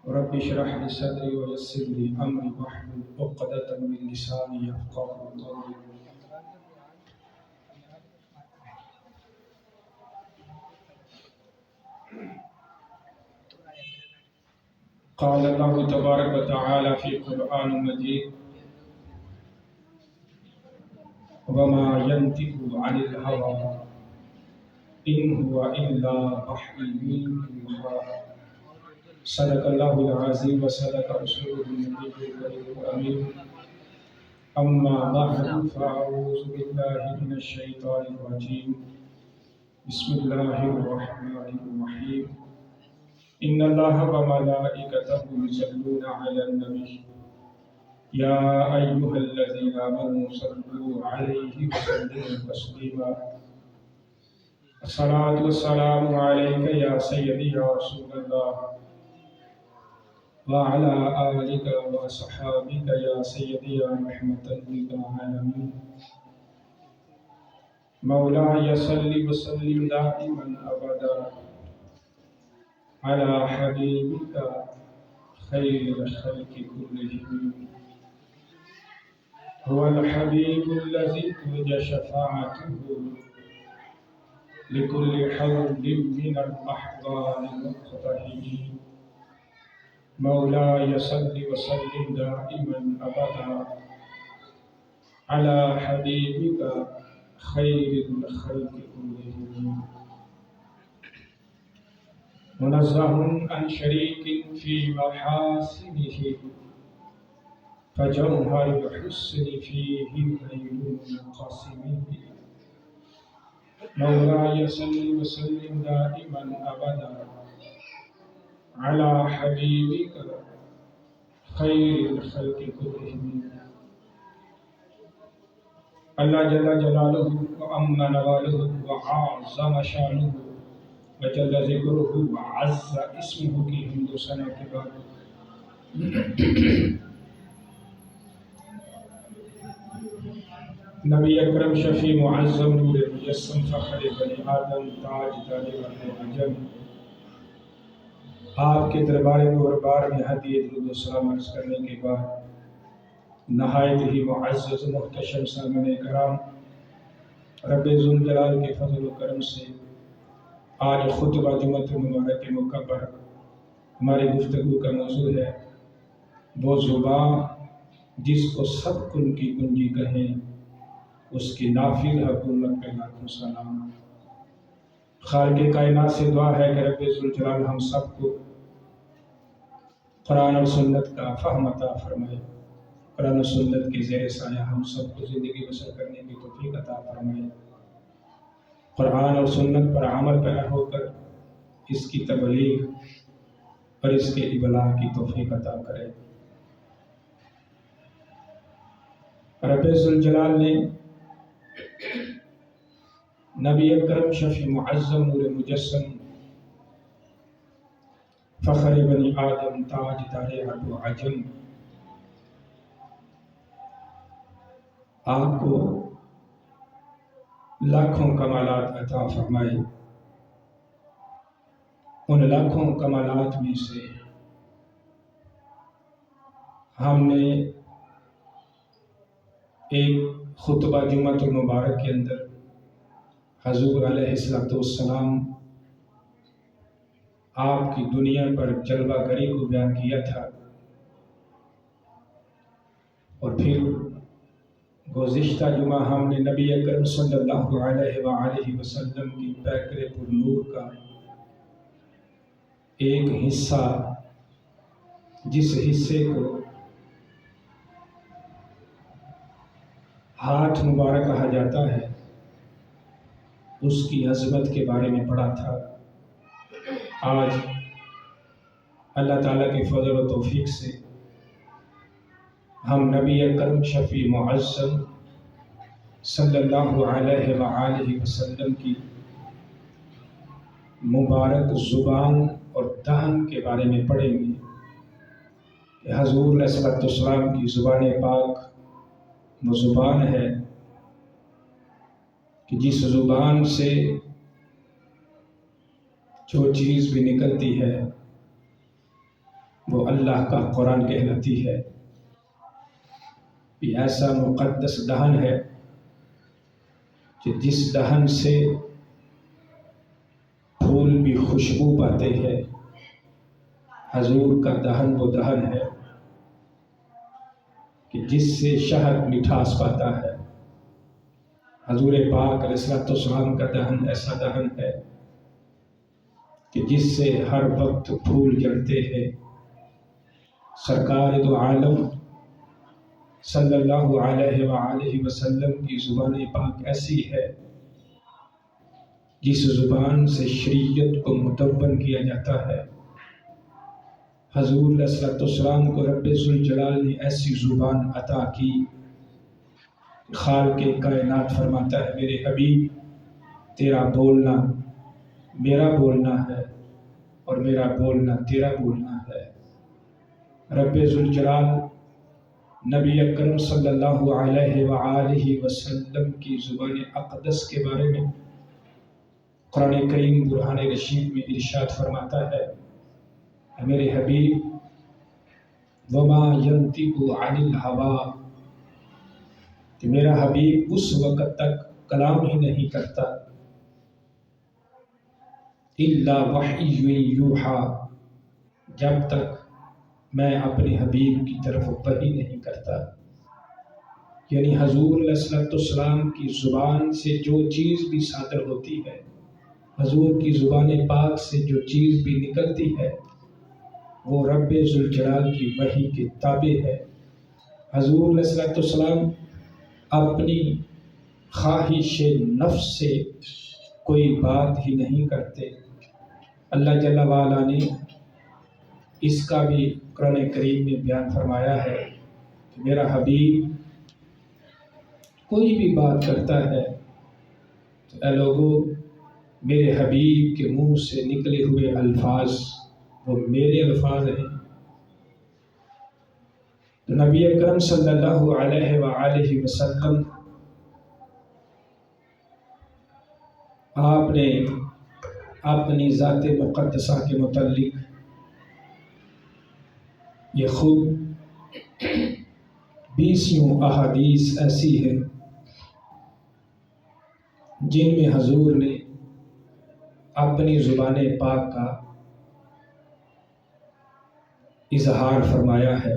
رب اشرح لي صدري ويسر لي امري واحلل عقدة من لساني يفقهوا قولي. قال الله تبارك وتعالى في القرآن المجيد: وما ينطق عن الهوى إن هو إلا وحي يوحى. صدق الله العظيم وصدق رسوله النبي الكريم الأمين. أما بعد فأعوذ بالله من الشيطان الرجيم. بسم الله الرحمن الرحيم. إن الله وملائكته يصلون على النبي يا أيها الذين آمنوا صلوا عليه وسلموا تسليما. الصلاة والسلام عليك يا سيدي يا رسول الله وعلى آلك وصحابك يا سيدي يا رحمة للعالمين. مولاي صل وسلم دائما أبدا على حبيبك خير الخلق كلهم. هو الحبيب الذي ترجى شفاعته لكل حول من الأحضان المقتحمين. مولاي صل وسلم دائما أبدا على حبيبك خير الخلق كلهم. منزه عن شريك في محاسنه فجوهر الحسن فيه غير منقسم. مولاي صل وسلم دائما أبدا على حبيبك خير الخلق كلهم. اللہ جل جلالہ وعم نوالہ وعظم شانہ وجل ذکرہ وعز اسمہ کی حمد و ثنا کے بعد نبی اکرم شفیع معظم نور مجسم فخر بنی آدم تاج تاج عجم آپ کے دربار نور بار میں ہدیہ درود و سلام عرض کرنے کے بعد نہایت ہی معزز محتشم سامعین کرام، رب ذوالجلال کے فضل و کرم سے آج خطبہ جمعۃ مبارک مکبر ہماری گفتگو کا موضوع ہے وہ زبان جس کو سب کن کی کنجی کہیں، اس کی نافذ حکومت پہ لاکھوں سلام۔ خالق کائنات سے دعا ہے کہ رب ذوالجلال ہم سب کو قرآن اور سنت کا فہم عطا فرمائے، قرآن و سنت کے زیر سایہ ہم سب کو زندگی بسر کرنے کی توفیق عطا فرمائے، قرآن اور سنت پر عمل پیرا ہو کر اس کی تبلیغ اور اس کے ابلاغ کی توفیق عطا کرے۔ رب ذوالجلال نے نبی اکرم شفیع معظم نور مجسم فخر بنی آدم تاج تاج عرب و عجم آپ کو لاکھوں کمالات عطا فرمائے۔ ان لاکھوں کمالات میں سے ہم نے ایک خطبہ جمعۃ المبارک کے اندر حضور علیہ السلام آپ کی دنیا پر جلوہ گری کو بیان کیا تھا، اور پھر گزشتہ جمعہ ہم نے نبی اکرم صلی اللہ علیہ وآلہ وسلم کی پیکر پر نور کا ایک حصہ، جس حصے کو ہاتھ مبارک کہا جاتا ہے، اس کی عظمت کے بارے میں پڑھا تھا۔ آج اللہ تعالیٰ کے فضل و توفیق سے ہم نبی اکرم شفیع معظم صلی اللہ علیہ وآلہ وسلم کی مبارک زبان اور دہن کے بارے میں پڑھیں گے کہ حضور علیہ السلام کی زبان پاک وہ زبان ہے کہ جس زبان سے جو چیز بھی نکلتی ہے وہ اللہ کا قرآن کہلاتی ہے۔ یہ ایسا مقدس دہن ہے کہ جس دہن سے پھول بھی خوشبو پاتے ہیں۔ حضور کا دہن وہ دہن ہے کہ جس سے شہد مٹھاس پاتا ہے۔ حضور پاک علیہ الصلوۃ والسلام کا دہن ایسا دہن ہے کہ جس سے ہر وقت پھول جڑتے ہیں۔ سرکار دو عالم صلی اللہ علیہ وآلہ وسلم کی زبان پاک ایسی ہے جس زبان سے شریعت کو مدون کیا جاتا ہے۔ حضور علیہ الصلوۃ والسلام کو رب ذوالجلال نے ایسی زبان عطا کی، خالق کائنات فرماتا ہے میرے حبیب تیرا بولنا میرا بولنا ہے اور میرا بولنا تیرا بولنا ہے۔ رب ذوالجلال نبی اکرم صلی اللہ علیہ وآلہ وسلم کی زبان اقدس کے بارے میں قرآن کریم برہان رشید میں ارشاد فرماتا ہے میرے حبیب وما ينطق عن الهوى، کہ میرا حبیب اس وقت تک کلام ہی نہیں کرتا الا وحی یوحیٰ، جب تک میں اپنے حبیب کی طرف وحی نہیں کرتا۔ یعنی حضور علیہ الصلوۃ والسلام کی زبان سے جو چیز بھی صادر ہوتی ہے، حضور کی زبان پاک سے جو چیز بھی نکلتی ہے، وہ رب ذوالجلال کی وحی کے تابع ہے۔ حضور علیہ الصلوۃ والسلام اپنی خواہش نفس سے کوئی بات ہی نہیں کرتے۔ اللہ جل وعلا نے اس کا بھی قرآن کریم میں بیان فرمایا ہے کہ میرا حبیب کوئی بھی بات کرتا ہے تو اے لوگو میرے حبیب کے منہ سے نکلے ہوئے الفاظ وہ میرے الفاظ ہیں۔ تو نبی اکرم صلی اللہ علیہ وآلہ وسلم آپ نے اپنی ذات مقدسہ کے متعلق یہ خود 20 احادیث ایسی ہیں جن میں حضور نے اپنی زبان پاک کا اظہار فرمایا ہے۔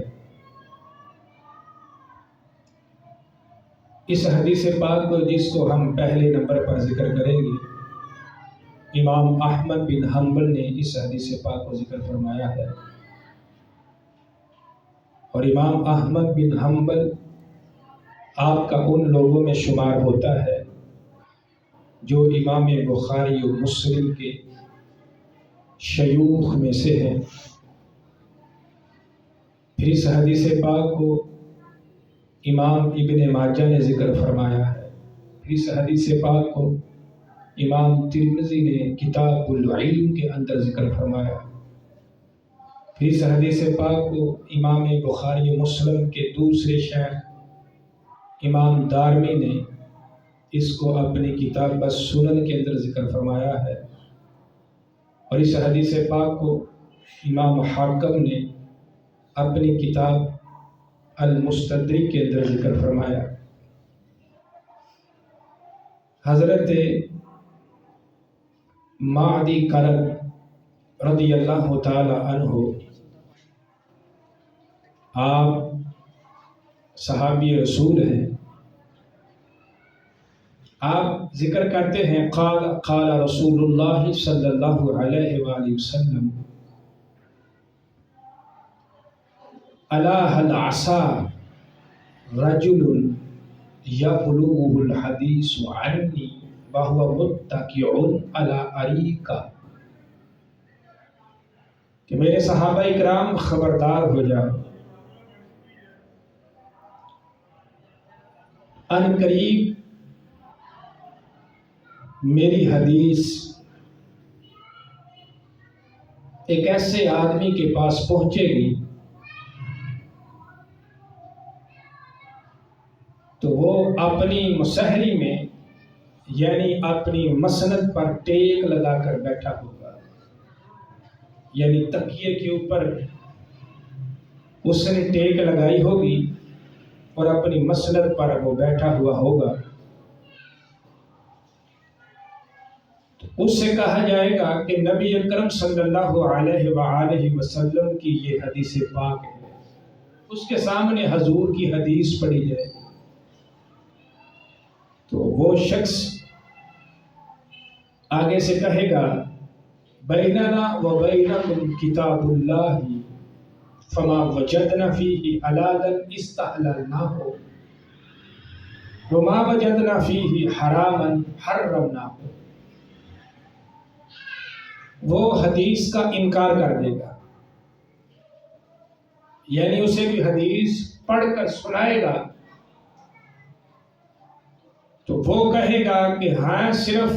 اس حدیث پاک کو جس کو ہم پہلے نمبر پر ذکر کریں گے، امام احمد بن حنبل نے اس حدیث پاک کو ذکر فرمایا ہے، اور امام احمد بن حنبل آپ کا ان لوگوں میں شمار ہوتا ہے جو امام بخاری و مسلم کے شیوخ میں سے ہیں۔ پھر اس حدیث پاک کو امام ابن ماجہ نے ذکر فرمایا ہے۔ پھر اس حدیث پاک کو امام ترمذی نے کتاب العلم کے اندر ذکر فرمایا۔ پھر اس حدیث پاک کو امام بخاری و مسلم کے دوسرے شیخ امام دارمی نے اس کو اپنی کتاب السنن کے اندر ذکر فرمایا ہے، اور اس حدیث پاک کو امام حاکم نے اپنی کتاب المستدرک کے اندر ذکر فرمایا۔ حضرت معدی کرب رضی اللہ تعالی عنہ آپ صحابی رسول ہیں۔ آپ ذکر کرتے ہیں قال رسول اللہ صلی اللہ علیہ وآلہ وسلم الا هل عسى رجل يبلغه الحديث عني وهو متكئ على أريكة، کہ میرے صحابہ اکرام خبردار ہو جاؤ، ان قریب میری حدیث ایک ایسے آدمی کے پاس پہنچے گی تو وہ اپنی مسحری میں یعنی اپنی مسند پر ٹیک لگا کر بیٹھا ہوگا، یعنی تکیے کے اوپر اس نے ٹیک لگائی ہوگی اور اپنی مسند پر وہ بیٹھا ہوا ہوگا، اس سے کہا جائے گا کہ نبی اکرم صلی اللہ علیہ وآلہ وسلم کی یہ حدیث پاک ہے، اس کے سامنے حضور کی حدیث پڑھی جائے تو وہ شخص آگے سے کہے گا بیننا و بینکم کتاب اللہ فما وجدنا فیہ حلالا استحللناہ وما وجدنا فیہ حراما حرمناہ۔ وہ حدیث کا انکار کر دے گا، یعنی اسے بھی حدیث پڑھ کر سنائے گا تو وہ کہے گا کہ ہاں صرف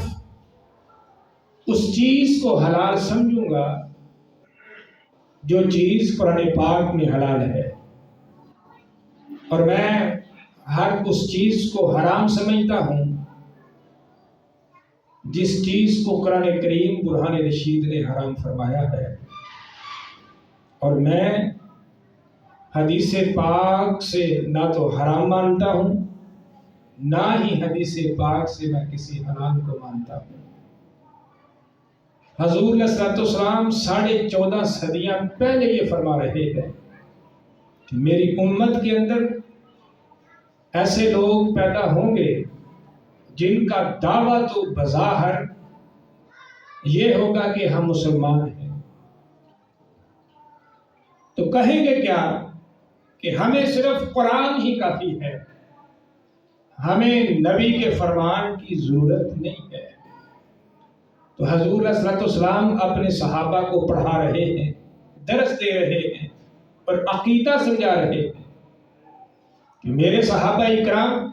اس چیز کو حلال سمجھوں گا جو چیز قرآن پاک میں حلال ہے، اور میں ہر اس چیز کو حرام سمجھتا ہوں جس چیز کو قرآن کریم برہان رشید نے حرام فرمایا ہے، اور میں حدیث پاک سے نہ تو حرام مانتا ہوں نہ ہی حدیث پاک سے میں کسی حلال کو مانتا ہوں۔ حضور علیہ الصلوۃ والسلام 14.5 صدیاں پہلے یہ فرما رہے ہیں کہ میری امت کے اندر ایسے لوگ پیدا ہوں گے جن کا دعویٰ تو بظاہر یہ ہوگا کہ ہم مسلمان ہیں، تو کہیں گے کیا کہ ہمیں صرف قرآن ہی کافی ہے، ہمیں نبی کے فرمان کی ضرورت نہیں ہے۔ تو حضور علیہ الصلوۃ والسلام اپنے صحابہ کو پڑھا رہے ہیں، درس دے رہے ہیں اور عقیدہ سمجھا رہے ہیں کہ میرے صحابہ اکرام،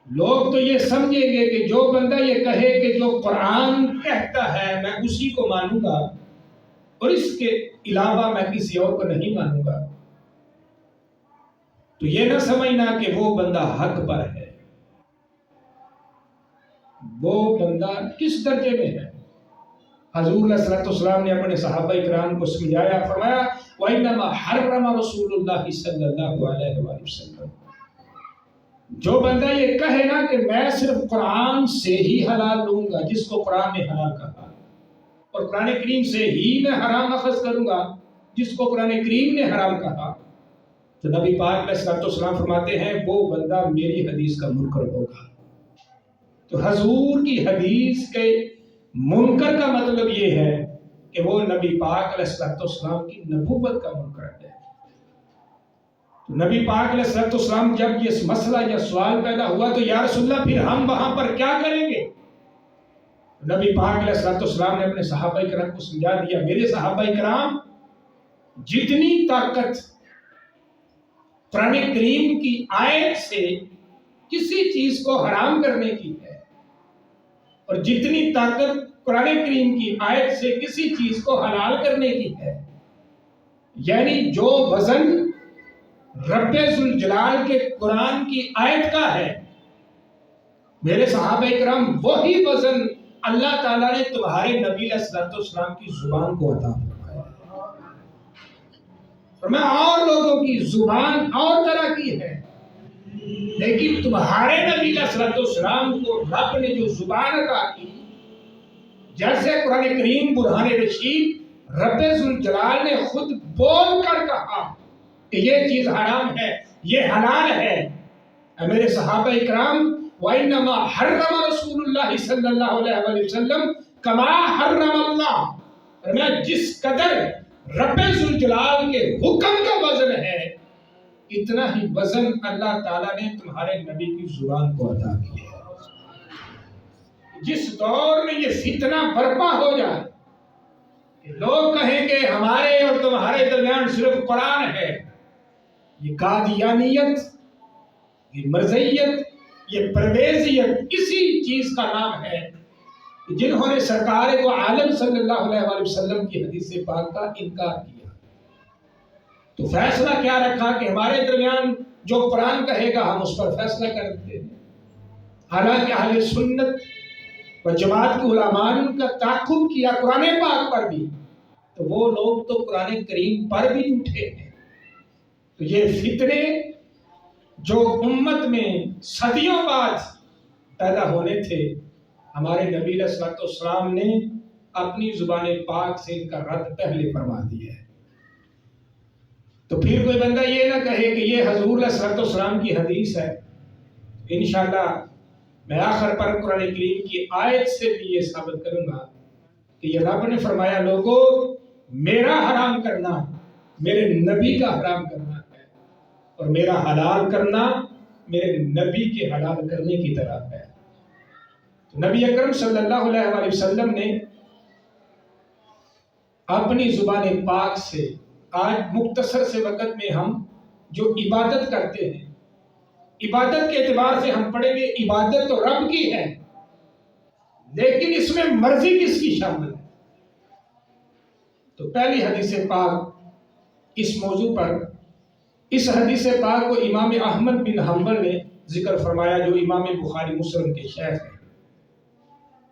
لوگ تو یہ سمجھیں گے کہ جو بندہ یہ کہے کہ جو قرآن کہتا ہے میں اسی کو مانوں گا اور اس کے علاوہ میں کسی اور کو نہیں مانوں گا، تو یہ نہ سمجھنا کہ وہ بندہ حق پر ہے۔ وہ بندہ کس درجے میں ہے؟ حضور علیہ الصلوۃ والسلام نے اپنے صحابہ اکرام کو سمجھایا، فرمایا وَإِنَّمَا حَرَّمَ رَسُولُ اللَّهِ صلی اللہ علیہ وآلہ وسلم۔ جو بندہ یہ کہے نا کہ میں صرف قرآن سے ہی حلال لوں گا جس کو قرآن نے حلال کہا، اور قرآن کریم سے ہی میں حرام اخذ کروں گا جس کو قرآن کریم نے حرام کہا، تو نبی پاک علیہ الصلوۃ والسلام فرماتے ہیں وہ بندہ میری حدیث کا منکر ہوگا۔ تو حضور کی حدیث کے منکر کا مطلب یہ ہے کہ وہ نبی پاک علیہ الصلوۃ والسلام کی نبوت کا منکر ہے۔ تو نبی پاک علیہ الصلوۃ والسلام جب یہ مسئلہ یا سوال پیدا ہوا تو یا رسول اللہ پھر ہم وہاں پر کیا کریں گے؟ نبی پاک علیہ الصلوۃ والسلام نے اپنے صحابہ کرام کو سمجھا دیا، میرے صحابہ کرام، جتنی طاقت قرآن کریم کی آیت سے کسی چیز کو حرام کرنے کی ہے اور جتنی طاقت قرآن کریم کی آیت سے کسی چیز کو حلال کرنے کی ہے، یعنی جو وزن رب ذوالجلال کے قرآن کی آیت کا ہے، میرے صحابہ کرام وہی وزن اللہ تعالیٰ نے تمہارے نبی علیہ الصلوۃ والسلام کی زبان کو عطا فرمایا۔ فرمایا اور لوگوں کی زبان اور طرح کی ہے، لیکن تمہارے نبی علیہ الصلوۃ والسلام کو رب نے جو زبان عطا کی، جیسے قرآن کریم برہان رشید رب ذوالجلال نے خود بول کر کہا کہ یہ چیز حرام ہے، یہ حلال ہے، اے میرے صحابہ اکرام، وَإِنَّمَا حَرَّمَ رَسُولُ اللَّهِ صلی اللہ علیہ وسلم كَمَا حَرَّمَ اللَّهُ۔ اور میں جس قدر رب ذوالجلال کے حکم کا وزن ہے اتنا ہی وزن اللہ تعالیٰ نے تمہارے نبی کی زبان کو عطا کیا ہے۔ جس دور میں یہ فتنہ برپا ہو جائے کہ لوگ کہیں کہ ہمارے اور تمہارے درمیان صرف قرآن ہے، یہ قادیانیت، یہ مرزیت، یہ پرویزیت اسی چیز کا نام ہے جنہوں نے سرکار کو عالم صلی اللہ علیہ وآلہ وسلم کی حدیث پاک کا انکار کیا۔ تو فیصلہ کیا رکھا کہ ہمارے درمیان جو قرآن کہے گا ہم اس پر فیصلہ کرتے ہیں، حالانکہ اہل سنت و جماعت کے علماء نے ان کا تعاقب کیا قرآن پاک پر بھی، تو وہ لوگ تو قرآن کریم پر بھی جھوٹے ہیں۔ تو یہ فتنے جو امت میں صدیوں بعد پیدا ہونے تھے، ہمارے نبی علیہ الصلوۃ والسلام نے اپنی زبان پاک سے ان کا رد پہلے فرما دیا ہے۔ تو پھر کوئی بندہ یہ نہ کہے کہ یہ حضور علیہ الصلوۃ والسلام کی حدیث ہے۔ انشاءاللہ میں آخر پر قرآن کریم کی آیت سے بھی یہ ثابت کروں گا کہ یہ رب نے فرمایا لوگوں میرا حرام کرنا میرے نبی کا حرام کرنا ہے، اور میرا حلال کرنا میرے نبی کے حلال کرنے کی طرح ہے۔ تو نبی اکرم صلی اللہ علیہ وآلہ وسلم نے اپنی زبان پاک سے، آج مختصر سے وقت میں ہم جو عبادت کرتے ہیں، عبادت کے اعتبار سے ہم پڑھیں گے عبادت تو رب کی ہے، لیکن اس میں مرضی کس کی شامل ہے؟ تو پہلی حدیث پاک اس موضوع پر، اس حدیث پاک کو امام احمد بن حنبل نے ذکر فرمایا جو امام بخاری مسلم کے شیخ ہیں۔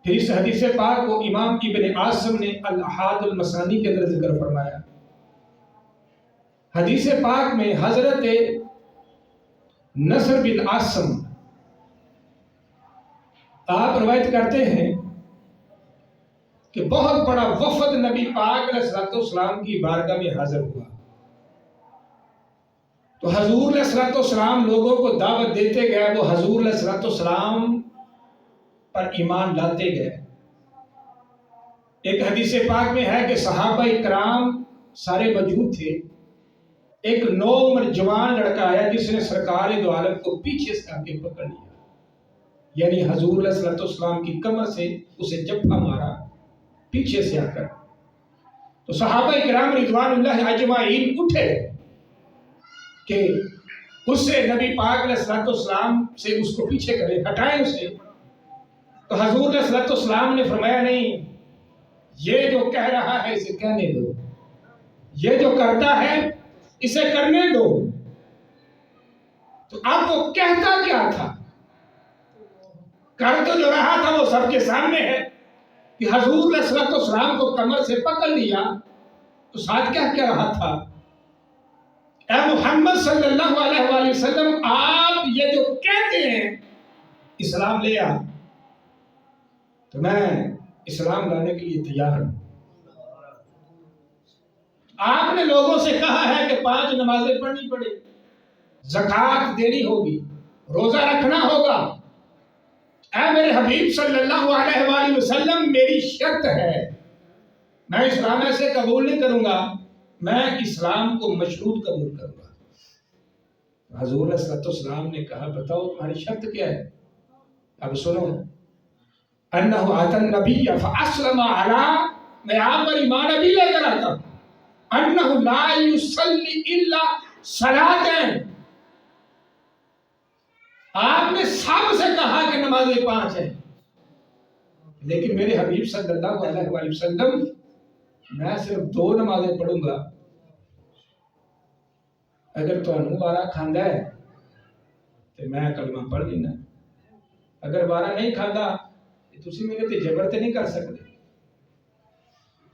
پھر اس حدیث پاک کو امام ابن عاصم نے الاحاد المسانی کے اندر ذکر فرمایا۔ حدیث پاک میں حضرت نصر بن عاصم آپ روایت کرتے ہیں کہ بہت بڑا وفد نبی پاک علیہ الصلوۃ والسلام کی بارگاہ میں حاضر ہوا۔ تو حضور علیہ الصلوۃ والسلام لوگوں کو دعوت دیتے گئے، وہ حضور علیہ الصلوۃ والسلام پر ایمان لاتے گئے۔ ایک حدیث پاک میں ہے کہ صحابہ اکرام سارے موجود تھے، ایک نو عمر جوان لڑکا آیا جس نے سرکار دو عالم کو پیچھے سے آ کے پکڑ لیا، یعنی حضور علیہ الصلوۃ والسلام کی کمر سے اسے جھپٹا مارا پیچھے سے آ کر۔ تو صحابہ اکرام رضوان اللہ اجمعین اٹھے کہ اس سے نبی پاک علیہ الصلوۃ والسلام سے اس کو پیچھے کرے، ہٹائیں اسے۔ تو حضور علیہ الصلوۃ والسلام نے فرمایا نہیں، یہ جو کہہ رہا ہے اسے کہنے دو، یہ جو کرتا ہے اسے کرنے دو۔ تو اب وہ کہتا کیا تھا؟ کر تو جو رہا تھا وہ سب کے سامنے ہے کہ حضور علیہ الصلوۃ والسلام کو کمر سے پکڑ لیا، تو ساتھ کیا کہہ رہا تھا؟ اے محمد صلی اللہ علیہ وآلہ وسلم آپ یہ جو کہتے ہیں اسلام لے آ، تو میں اسلام لانے کے لیے تیار ہوں۔ آپ نے لوگوں سے کہا ہے کہ 5 نمازیں پڑھنی پڑے، زکوٰۃ دینی ہوگی، روزہ رکھنا ہوگا۔ اے میرے حبیب صلی اللہ علیہ وآلہ وسلم میری شرط ہے، میں اسلام ایسے قبول نہیں کروں گا، میں اسلام کو مشروط قبول کروں گا۔ حضور علیہ الصلوۃ والسلام نے کہا بتاؤ تمہاری شرط کیا ہے؟ اب سنو، انہ آتا النبی فاسلم علی، میں آپ پر ایمان ابھی لے کر آتا ہوں، انہ لا یصلی الا صلاتین، آپ نے سب سے کہا کہ نمازیں 5 ہیں، لیکن میرے حبیب صلی اللہ علیہ وآلہ وسلم میں صرف 2 نمازیں پڑھوں گا۔ اگر تمہیں وارا کھاندا ہے تو میں کلمہ پڑھ لینا، اگر وارا نہیں کھاندا تسی میرے تے جبر تے نہیں کر سکتے۔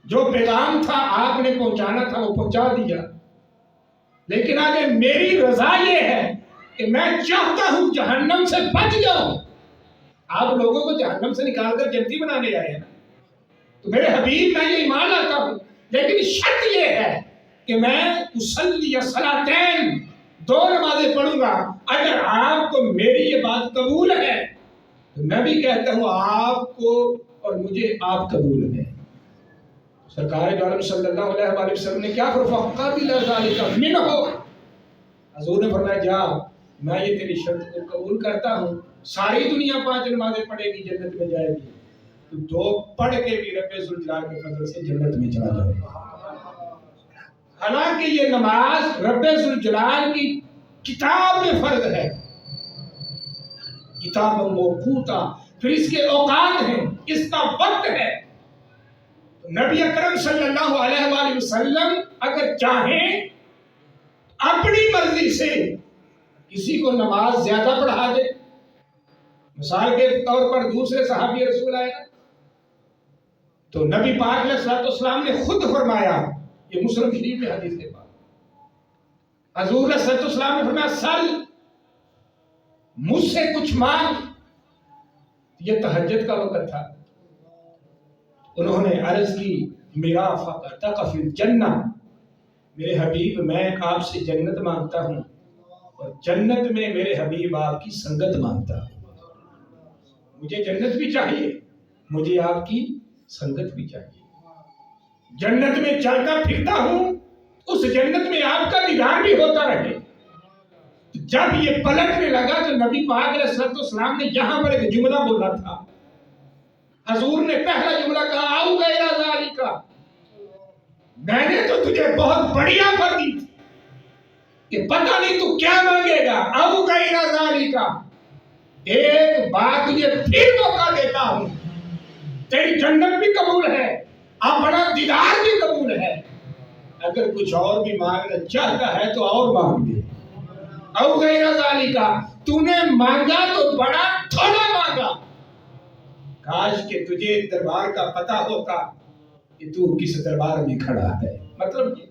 جو پیغام تھا آپ نے پہنچانا تھا وہ پہنچا دیا، لیکن آگے میری رضا یہ ہے کہ میں چاہتا ہوں جہنم سے بچ جاؤں۔ آپ لوگوں کو جہنم سے نکال کر جنتی بنانے آئے ہیں، تو میرے حبیب میں یہ ایمان لاتا ہوں، لیکن شرط یہ ہے کہ میں اصلی صلاتین 2 نمازیں پڑھوں گا۔ اگر آپ کو میری یہ بات قبول ہے تو میں بھی کہتا ہوں آپ کو اور مجھے آپ قبول ہے۔ سرکار دو عالم صلی اللہ علیہ وآلہ وسلم نے کیا فرمایا؟ قابل ذالک منہ، حضور نے فرمایا جا میں یہ تیری شرط کو قبول کرتا ہوں، ساری دنیا 5 نمازیں پڑھے گی جنت میں جائے گی، تو 2 پڑھ کے بھی رب ذوالجلال کے فضل سے جنت میں چلا جائے گا۔ حالانکہ یہ نماز رب ذوالجلال کی کتاب میں فرض ہے، کتاب موقوتا، پھر اس کے اوقات ہیں، اس کا وقت ہے۔ نبی اکرم صلی اللہ علیہ وآلہ وسلم اگر چاہیں اپنی مرضی سے کسی کو نماز زیادہ پڑھا دے، مثال کے طور پر دوسرے صحابی رسول آئے تو نبی پاک علیہ الصلوۃ والسلام نے خود فرمایا، یہ مسلم شریف میں حدیث کے بعد، حضور صلی اللہ علیہ وسلم نے فرمایا سل، مجھ سے کچھ مانگ. یہ تہجد کا وقت تھا. انہوں نے عرض کی میرا فقطک فی الجنہ، میرے حبیب میں آپ سے جنت مانگتا ہوں اور جنت میں میرے حبیب آپ کی سنگت مانگتا ہوں. مجھے جنت بھی چاہیے، مجھے آپ کی سنگت بھی چاہیے. جنت میں چلتا پھرتا ہوں، اس جنت میں آپ کا دیدار بھی ہوتا رہے. جب یہ پلٹنے لگا تو نبی پاک علیہ الصلوۃ والسلام نے یہاں پر ایک جملہ بولا تھا. حضور نے پہلا جملہ کہا او غیر ذالک، میں نے تو تجھے بہت بڑی آفر دی تھی کہ پتہ نہیں تو کیا مانگے گا. او غیر ذالک، ایک بات تجھے پھر موقع دیتا ہوں، تیری جنت بھی قبول ہے، اپنا دیدار بھی قبول ہے، اگر کچھ اور بھی مانگنا چاہتا ہے تو اور مانگ دے. او غیر ذالک، تو نے مانگا تو بڑا تھوڑا مانگا. کاش کہ تجھے دربار کا پتہ ہوتا کہ تو کس دربار میں کھڑا ہے. مطلب یہ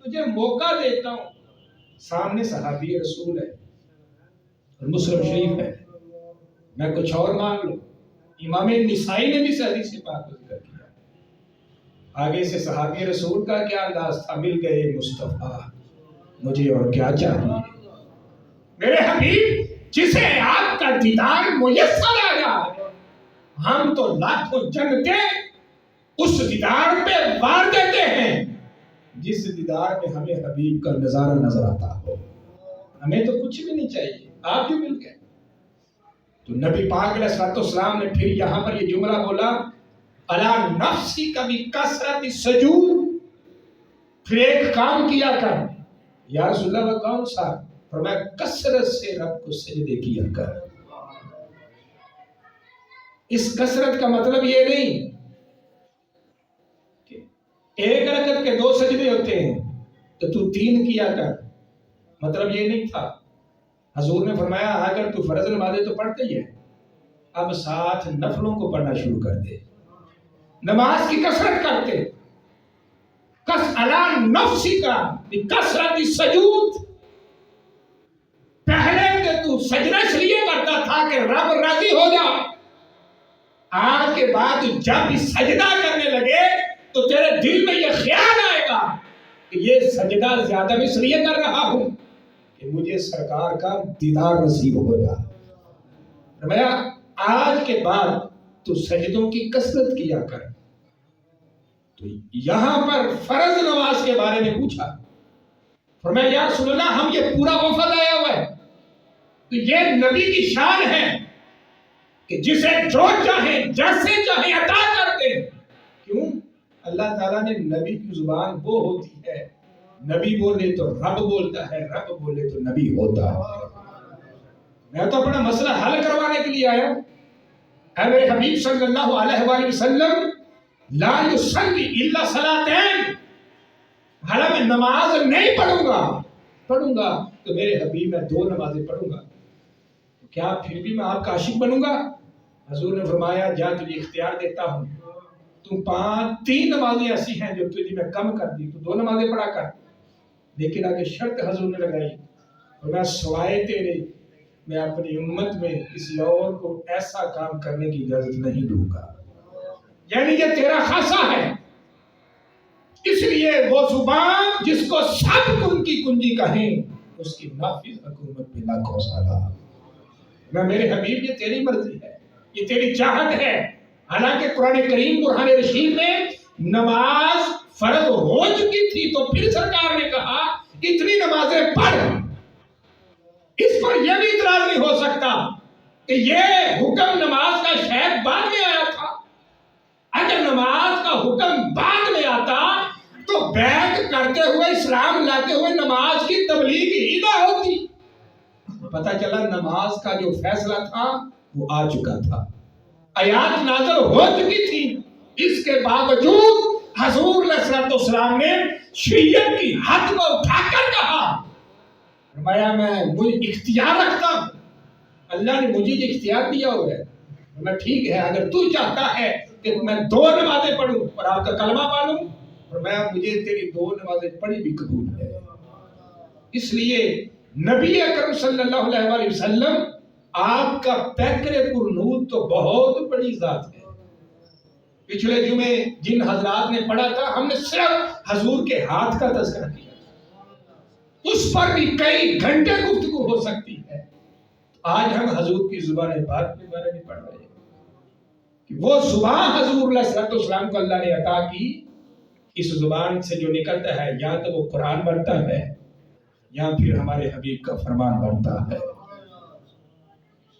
تجھے موقع دیتا ہوں. سامنے صحابی رسول ہے اور مسلم شریف ہے، میں کچھ اور مانگ لوں. امام نسائی نے بھی حدیث پاک کو ذکر کیا. آگے سے صحابی رسول کا کیا انداز تھا، مل گئے مصطفیٰ مجھے اور کیا چاہیے. میرے حبیب جسے آپ کا دیدار میسر آ جائے، ہم تو لاکھوں جنتیں اس دیدار پہ وار دیتے ہیں جس دیدار میں ہمیں حبیب کا نظارہ نظر آتا ہو. ہمیں تو کچھ بھی نہیں چاہیے، آپ بھی مل گئے. تو نبی پاک علیہ الصلوۃ والسلام نے پھر یہاں پر یہ جملہ بولا الا نفسی کبھی کثرت سجود، پھر ایک کام کیا کر. یا رسول اللہ وہ کون سا؟ فرمایا کثرت سے رب کو سجدے کیا کر. اس کثرت کا مطلب یہ نہیں کہ ایک رکعت کے 2 سجدے ہوتے ہیں تو تو 3 کیا کر، مطلب یہ نہیں تھا. حضور نے فرمایا اگر تو فرض نمازیں تو پڑھتے ہی ہے، اب ساتھ نفلوں کو پڑھنا شروع کر دے، نماز کی کثرت کرتے. کس علی نفسی کا کثرت سجود، پہلے کہ تو سجدہ اس لیے کرتا تھا کہ رب راضی ہو جائے، آج کے بعد جب سجدہ کرنے لگے تو تیرے دل میں یہ خیال آئے گا کہ یہ سجدہ زیادہ اس لیے کر رہا ہوں کہ مجھے سرکار کا دیدار نصیب ہو جائے. فرمایا آج کے بعد تو سجدوں کی کثرت کیا کر. تو یہاں پر فرض نماز کے بارے میں پوچھا. فرمایا یا رسول اللہ ہم یہ پورا وفد آیا ہوا ہے، تو یہ نبی کی شان ہے کہ جسے جو چاہیں جیسے چاہیں عطا کرتے. کیوں؟ اللہ تعالیٰ نے نبی کی زبان وہ ہوتی ہے، نبی بولے تو رب بولتا ہے، رب بولے تو نبی ہوتا ہے. میں تو اپنا مسئلہ حل کروانے کے لیے آیا. اے میرے حبیب صلی اللہ علیہ وآلہ وسلم لا یصلی الا صلاتین، حالا میں نماز نہیں پڑھوں گا تو میرے حبیب میں 2 نمازیں پڑھوں گا، تو کیا پھر بھی میں آپ کا عاشق بنوں گا؟ حضور نے فرمایا جا تجھے اختیار دیتا ہوں، تم 3 نمازیں ایسی ہیں جو تجھے میں کم کر دی، تو 2 نمازیں پڑھا کر. لیکن آگے شرط حضور نے لگائی، اور میں سوائے تیرے میں اپنی امت میں کسی اور کو ایسا کام کرنے کی اجازت نہیں دوں گا. یعنی یہ تیرا خاصہ ہے، اس لیے وہ زبان جس کو سب کن کی کنجی کہیں اس کی نافذ حکومت پہ لاکھوں سالہ. میں میرے حبیب یہ تیری مرضی ہے، یہ تیری چاہت ہے. حالانکہ قرآن کریم برہان رشید میں نماز فرض ہو چکی تھی تو پھر سرکار نے کہا اتنی نمازیں پڑھ. اس پر یہ بھی اعتراض نہیں ہو سکتا کہ یہ حکم نماز کا شاید بعد میں آیا تھا. اگر نماز کا حکم بعد میں آتا تو بیعت کرتے ہوئے اسلام لاتے ہوئے نماز کی تبلیغ ہی نہ ہوتی. پتہ چلا نماز کا جو فیصلہ تھا وہ آ چکا تھا، آیات نازل ہو چکی تھی. اس کے باوجود حضور علیہ السلام نے شریعت کی حد کو اٹھا کر کہا، فرمایا میں اختیار رکھتا ہوں، اللہ نے مجھے یہ اختیار دیا ہوا ہے. میں ٹھیک ہے اگر تو چاہتا ہے کہ میں 2 نمازیں پڑھوں اور آپ کا کلمہ پڑھوں، فرمایا مجھے تیری 2 نمازیں پڑھی بھی قبول ہے. اس لیے نبی اکرم صلی اللہ علیہ وآلہ وسلم آپ کا پیکر پر نور تو بہت بڑی ذات ہے۔ پچھلے جمعے جن حضرات نے پڑھا تھا ہم نے صرف حضور کے ہاتھ کا تذکرہ کیا تھا، اس پر بھی کئی گھنٹے گفتگو ہو سکتی ہے۔ آج ہم حضور کی زبان پاک کے بارے میں پڑھ رہے ہیں کہ وہ زبان حضور علیہ السلام کو اللہ نے عطا کی، اس زبان سے جو نکلتا ہے یا تو وہ قرآن بنتا ہے یا پھر ہمارے حبیب کا فرمان بنتا ہے۔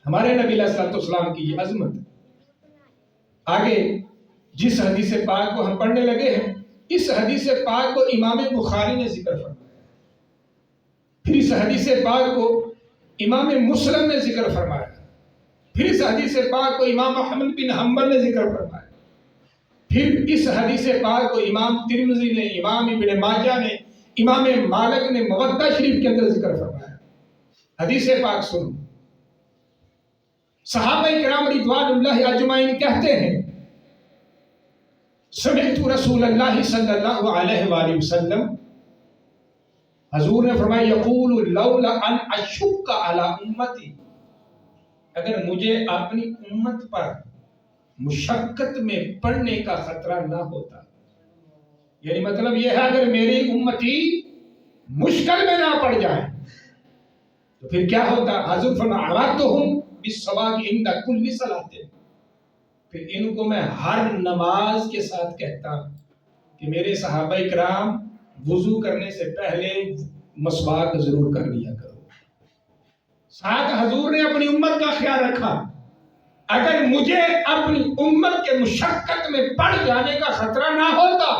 ہمارے نبی علیہ السلام کی یہ عظمت ہے۔ آگے جس حدیث پاک کو ہم پڑھنے لگے ہیں، اس حدیث پاک کو امام بخاری نے ذکر فرمایا، پھر اس حدیث پاک کو امام مسلم نے ذکر فرمایا، پھر اس حدیث پاک کو امام احمد بن حنبل نے ذکر فرمایا، پھر اس حدیث پاک کو امام ترمذی نے، امام ابن ماجہ نے، امام مالک نے موطا شریف کے اندر ذکر فرمایا۔ حدیث پاک سنو، صحابہ کرام رضوان اللہ اجمعین کہتے ہیں سمعت رسول اللہ صلی اللہ علیہ وآلہ وسلم، حضور نے فرمایا یقول لولا ان اشق علی امتی، اگر مجھے اپنی امت پر مشقت میں پڑنے کا خطرہ نہ ہوتا، یعنی مطلب یہ ہے اگر میری امتی مشکل میں نہ پڑ جائے تو پھر کیا ہوتا؟ حضور فرمایا امرتہم بالصلاۃ عند کل صلاۃ، پھر ان کو میں ہر نماز کے ساتھ کہتا کہ میرے صحابہ کرام وضو کرنے سے پہلے مسواک ضرور کر لیا کرو۔ ساتھ حضور نے اپنی امت کا خیال رکھا، اگر مجھے اپنی امت کے مشقت میں پڑ جانے کا خطرہ نہ ہوتا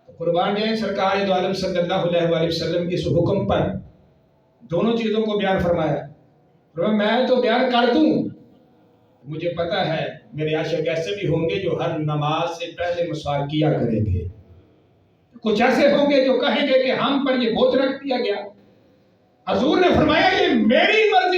تو قربان جائیں سرکار دو عالم صلی اللہ علیہ وآلہ وسلم کے اس حکم پر دونوں چیزوں کو بیان فرمایا۔ میں تو بیان کر دوں، مجھے پتا ہے میرے عاشق ایسے بھی ہوں گے جو ہر نماز سے پہلے مسواک کیا کریں گے، کچھ ایسے ہوں گے جو کہیں گے کہ ہم پر یہ بوجھ رکھ دیا گیا۔ حضور نے فرمایا یہ میری مرضی